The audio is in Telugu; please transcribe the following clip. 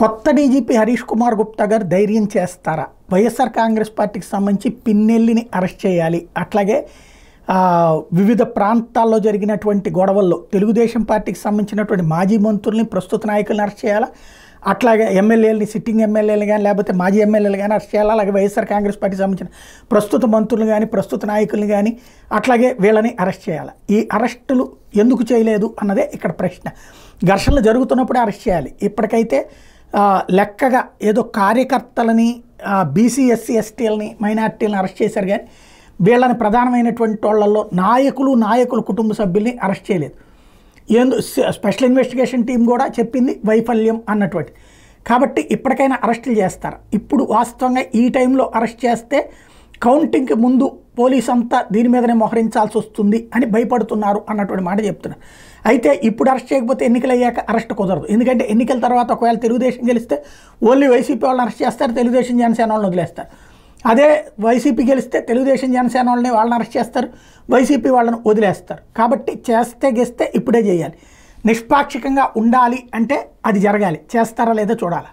కొత్త డీజీపీ హరీష్ కుమార్ గుప్తా గారు ధైర్యం చేస్తారా? వైఎస్ఆర్ కాంగ్రెస్ పార్టీకి సంబంధించి పిన్నెల్లిని అరెస్ట్ చేయాలి, అట్లాగే వివిధ ప్రాంతాల్లో జరిగినటువంటి గొడవల్లో తెలుగుదేశం పార్టీకి సంబంధించినటువంటి మాజీ మంత్రుల్ని, ప్రస్తుత నాయకులను అరెస్ట్ చేయాలా, అట్లాగే ఎమ్మెల్యేలని, సిట్టింగ్ ఎమ్మెల్యేలు కానీ లేకపోతే మాజీ ఎమ్మెల్యేలు కానీ అరెస్ట్ చేయాలా, అలాగే వైఎస్ఆర్ కాంగ్రెస్ పార్టీకి సంబంధించిన ప్రస్తుత మంత్రులు కానీ ప్రస్తుత నాయకుల్ని కానీ అట్లాగే వీళ్ళని అరెస్ట్ చేయాలి. ఈ అరెస్టులు ఎందుకు చేయలేదు అన్నదే ఇక్కడ ప్రశ్న. ఘర్షణలు జరుగుతున్నప్పుడే అరెస్ట్ చేయాలి. ఇప్పటికైతే లెక్కగా ఏదో కార్యకర్తలని, బీసీ ఎస్సీ ఎస్టీలని, మైనార్టీలను అరెస్ట్ చేశారు, కానీ వీళ్ళని ప్రధానమైనటువంటి వాళ్ళల్లో నాయకుల కుటుంబ సభ్యుల్ని అరెస్ట్ చేయలేదు. స్పెషల్ ఇన్వెస్టిగేషన్ టీం కూడా చెప్పింది వైఫల్యం అన్నటువంటి. కాబట్టి ఇప్పటికైనా అరెస్టులు చేస్తారు. ఇప్పుడు వాస్తవంగా ఈ టైంలో అరెస్ట్ చేస్తే కౌంటింగ్కి ముందు పోలీస్ అంతా దీని మీదనే మోహరించాల్సి వస్తుంది అని భయపడుతున్నారు అన్నటువంటి మాట చెప్తున్నారు. అయితే ఇప్పుడు అరెస్ట్ చేయకపోతే ఎన్నికలు అయ్యాక అరెస్ట్ కుదరదు. ఎందుకంటే ఎన్నికల తర్వాత ఒకవేళ తెలుగుదేశం గెలిస్తే ఓన్లీ వైసీపీ వాళ్ళని అరెస్ట్ చేస్తారు, తెలుగుదేశం జనసేన వాళ్ళని వదిలేస్తారు. అదే వైసీపీ గెలిస్తే తెలుగుదేశం జనసేన వాళ్ళని అరెస్ట్ చేస్తారు, వైసీపీ వాళ్ళని వదిలేస్తారు. కాబట్టి గెస్తే ఇప్పుడే చేయాలి. నిష్పాక్షికంగా ఉండాలి అంటే అది జరగాలి. చేస్తారా లేదా చూడాలి.